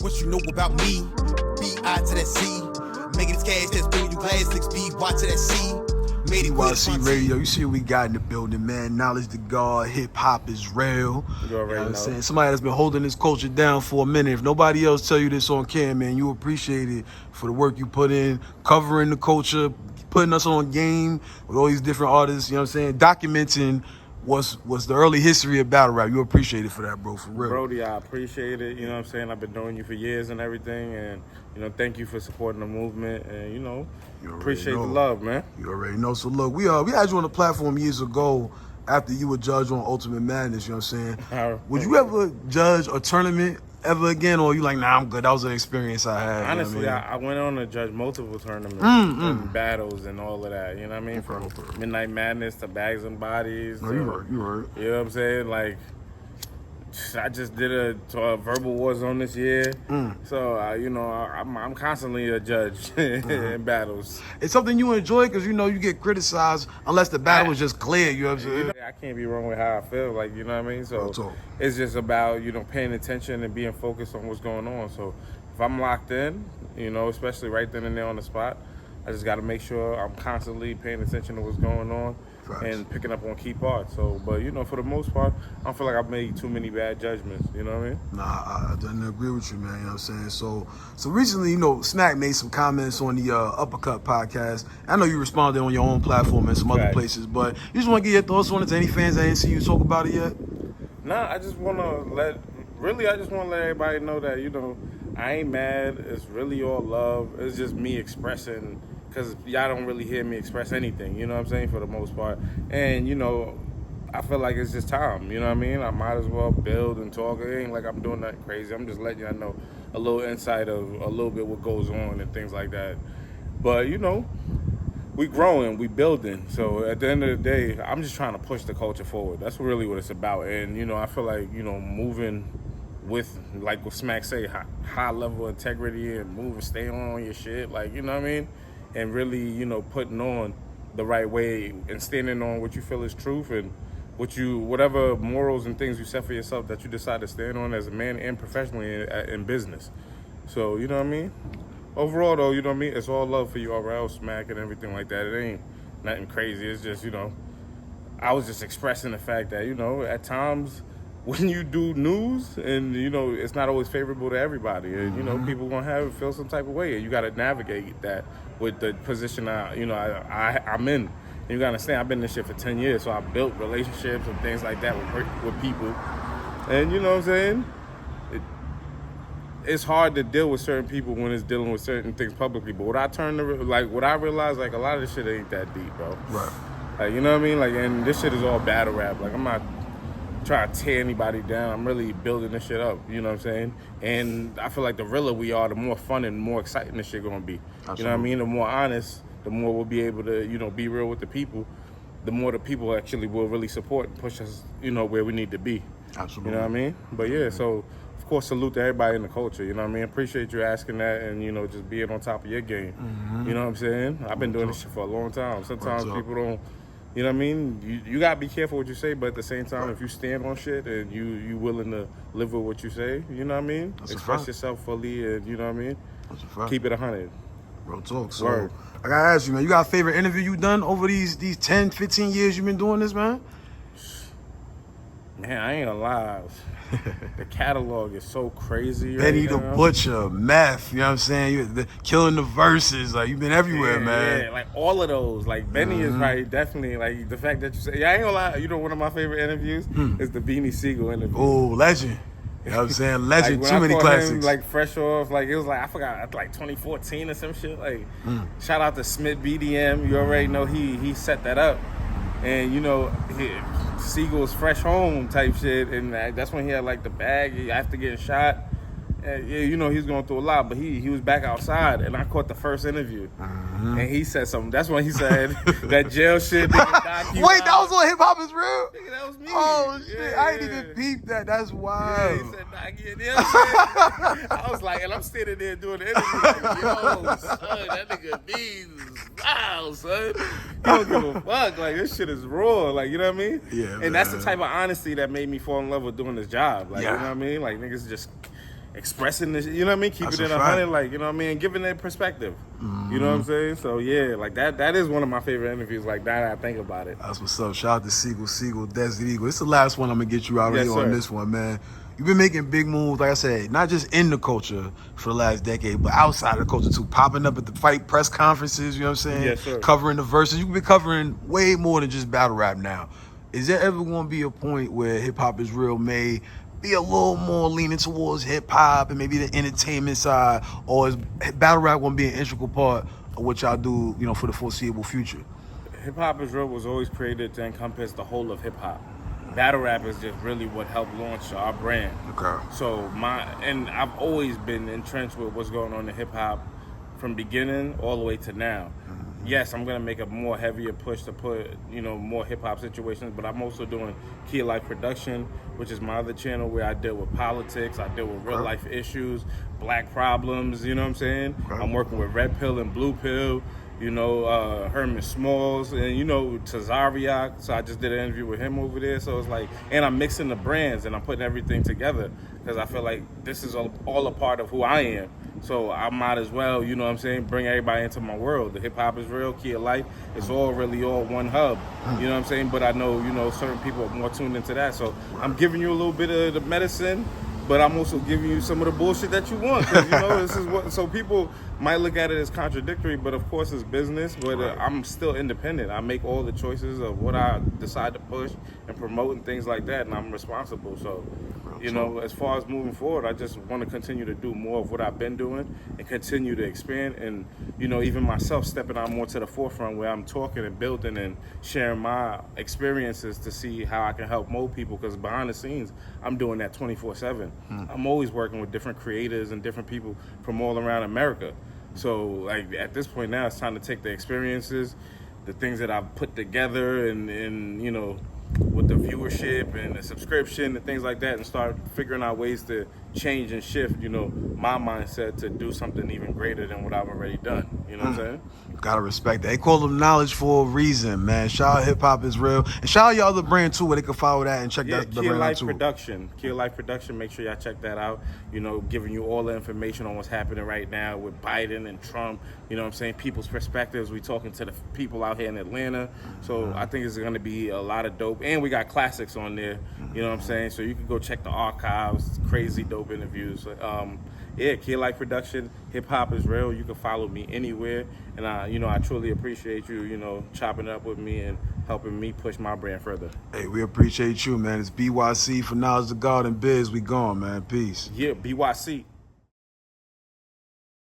What you know about me? B.I. to that C. Making this cash that's bringing you glass, 6B, watch to that C. Made it HHIR Radio, you see what we got in the building, man. Knowledge to God, hip-hop is real. You already know. What I'm saying? Somebody that's been holding this culture down for a minute. If nobody else tell you this on cam, man, you appreciate it for the work you put in, covering the culture, putting us on game with all these different artists, you know what I'm saying? Documenting what's the early history of battle rap. You appreciate it for that, bro, for real. Brody, I appreciate it. You know what I'm saying? I've been knowing you for years and everything. And, you know, thank you for supporting the movement. And, you know, appreciate the love, man. You already know. So, look, we had you on the platform years ago after you were judged on Ultimate Madness, you know what I'm saying? Would you ever judge a tournament ever again, or you like, nah, I'm good? That was an experience I had. Honestly, you know what I went on to judge multiple tournaments and battles and all of that. You know what I mean? From Midnight Madness to Bags and Bodies. No, you right. You know what I'm saying? Like, I just did a Verbal War Zone this year. So, you know, I'm constantly a judge in battles. It's something you enjoy because, you know, you get criticized unless the battle is just clear, you know what I'm saying? I can't be wrong with how I feel, like, you know what I mean? So it's just about, you know, paying attention and being focused on what's going on. So if I'm locked in, you know, especially right then and there on the spot, I just got to make sure I'm constantly paying attention to what's going on and picking up on key parts. So, but, you know, for the most part, I don't feel like I've made too many bad judgments, you know what I mean? Nah, I definitely agree with you, man, you know what I'm saying? So recently, you know, Smack made some comments on the Uppercut podcast. I know you responded on your own platform and some other places, but you just want to get your thoughts on it to any fans that ain't seen you talk about it yet? Nah, I just want to let everybody know that, you know, I ain't mad. It's really all love. It's just me expressing, because y'all don't really hear me express anything, you know what I'm saying, for the most part. And, you know, I feel like it's just time, you know what I mean? I might as well build and talk. It ain't like I'm doing nothing crazy. I'm just letting y'all know a little insight of a little bit what goes on and things like that. But, you know, we growing, we building. So at the end of the day, I'm just trying to push the culture forward. That's really what it's about. And, you know, I feel like, you know, moving with, like what Smack say, high level integrity and moving, staying on your shit, like, you know what I mean? And really, you know, putting on the right way and standing on what you feel is truth and whatever morals and things you set for yourself that you decide to stand on as a man and professionally in business. So, you know what I mean? Overall, though, you know what I mean? It's all love for you, RL, Smack, and everything like that. It ain't nothing crazy. It's just, you know, I was just expressing the fact that, you know, at times when you do news and, you know, it's not always favorable to everybody. And, you know, people gonna feel some type of way. And you got to navigate that with the position I'm in. And you got to understand, I've been in this shit for 10 years. So I built relationships and things like that with people. And, you know what I'm saying? It's hard to deal with certain people when it's dealing with certain things publicly. But what I realized, like, a lot of this shit ain't that deep, bro. Right. Like, you know what I mean? Like, and this shit is all battle rap. Like, I'm not trying to tear anybody down. I'm really building this shit up, you know what I'm saying? And I feel like the realer we are, the more fun and more exciting this shit gonna be. Absolutely. You know what I mean? The more honest, the more we'll be able to, you know, be real with the people, the more the people actually will really support and push us, you know, where we need to be. Absolutely. You know what I mean? But yeah, so of course, salute to everybody in the culture, you know what I mean? Appreciate you asking that and, you know, just being on top of your game. You know what I'm saying? I've been doing this shit for a long time. Sometimes people don't, you know what I mean? You got to be careful what you say, but at the same time, if you stand on shit and you willing to live with what you say, you know what I mean? Express yourself fully and, you know what I mean? Keep it 100. Real talk. So, I got to ask you, man, you got a favorite interview you done over these 10, 15 years you've been doing this, man? Man, I ain't gonna lie. The catalog is so crazy. Benny the Butcher, Meth, you know what I'm saying? Killing the verses, like, you've been everywhere, man. Yeah, like all of those. Like, Benny is probably definitely, like, the fact that you say, I ain't gonna lie, you know, one of my favorite interviews is the Beanie Siegel interview. Oh, legend. You know what I'm saying? Legend, like, too many classics. Him, like, fresh off, like, it was like, I forgot, like 2014 or some shit. Like, shout out to Smith BDM. You already know he set that up. And, you know, Siegel's fresh home type shit, and that's when he had like the bag after getting shot. And, yeah, you know, he was going through a lot, but he was back outside, and I caught the first interview, and he said something. That's when he said that jail shit. Wait, that was on Hip Hop Is Real? Nigga, that was me. Oh shit, I ain't even peeped that. That's wild. Yeah, he said, you know what I'm saying? I was like, and I'm standing there doing the interview, like, yo, son, that nigga means wow, son. He don't give a fuck. Like, this shit is raw. Like, you know what I mean? Yeah. And that's the type of honesty that made me fall in love with doing this job. Like, you know what I mean? Like, niggas just expressing this, you know what I mean? Keeping That's it a 100, fact. like, you know what I mean? Giving it perspective. You know what I'm saying? So yeah, like that is one of my favorite interviews. Like that, I think about it. That's what's up. Shout out to Siegel, Desert Eagle. It's the last one I'm gonna get you out Yes, here sir. on this one, man. You've been making big moves, like I said, not just in the culture for the last decade, but outside of the culture too. Popping up at the fight press conferences, you know what I'm saying? Yes, sir. Covering the verses. You've been covering way more than just battle rap now. Is there ever gonna be a point where Hip Hop Is Real may be a little more leaning towards hip hop and maybe the entertainment side, or is battle rap gonna be an integral part of what y'all do, you know, for the foreseeable future? Hip Hop Is Real was always created to encompass the whole of hip hop. Battle rap is just really what helped launch our brand. Okay. So I've always been entrenched with what's going on in hip hop from beginning all the way to now. Yes, I'm gonna make a more heavier push to put, you know, more hip hop situations, but I'm also doing Key of Life Production, which is my other channel where I deal with politics, I deal with real life issues, black problems, you know what I'm saying? Okay. I'm working with Red Pill and Blue Pill, you know, Herman Smalls, and you know, Tazariak. So I just did an interview with him over there. So it's like, and I'm mixing the brands and I'm putting everything together because I feel like this is all a part of who I am. So I might as well, you know what I'm saying, bring everybody into my world. The Hip Hop Is Real, Key of Life, it's all really all one hub. You know what I'm saying? But I know, you know, certain people are more tuned into that. So I'm giving you a little bit of the medicine, but I'm also giving you some of the bullshit that you want. 'Cause, you know, this is what, so people might look at it as contradictory, but of course it's business, but I'm still independent. I make all the choices of what I decide to push and promote and things like that, and I'm responsible. So, you know, as far as moving forward, I just want to continue to do more of what I've been doing and continue to expand. And, you know, even myself stepping out more to the forefront where I'm talking and building and sharing my experiences to see how I can help more people. Because behind the scenes, I'm doing that 24/7. I'm always working with different creators and different people from all around America. So, like, at this point now, it's time to take the experiences, the things that I've put together and you know, with the viewership and the subscription and things like that, and start figuring out ways to change and shift, you know, my mindset to do something even greater than what I've already done. You know what I'm saying? Gotta respect that. They call them knowledge for a reason, man. Shout out Hip Hop Is Real. And shout out your other brand too, where they can follow that and check Yeah, that the Key of brand out Life too. Production. Key of Life Production. Make sure y'all check that out. You know, giving you all the information on what's happening right now with Biden and Trump. You know what I'm saying? People's perspectives. We talking to the people out here in Atlanta. So I think it's going to be a lot of dope. And we got classics on there. You know what I'm saying? So you can go check the archives. Crazy dope interviews. Yeah, Key of Life Production. Hip Hop Is Real. You can follow me anywhere. And I truly appreciate you, you know, chopping up with me and helping me push my brand further. Hey, we appreciate you, man. It's BYC for Knowledge of God and Biz. We gone, man. Peace. Yeah, BYC.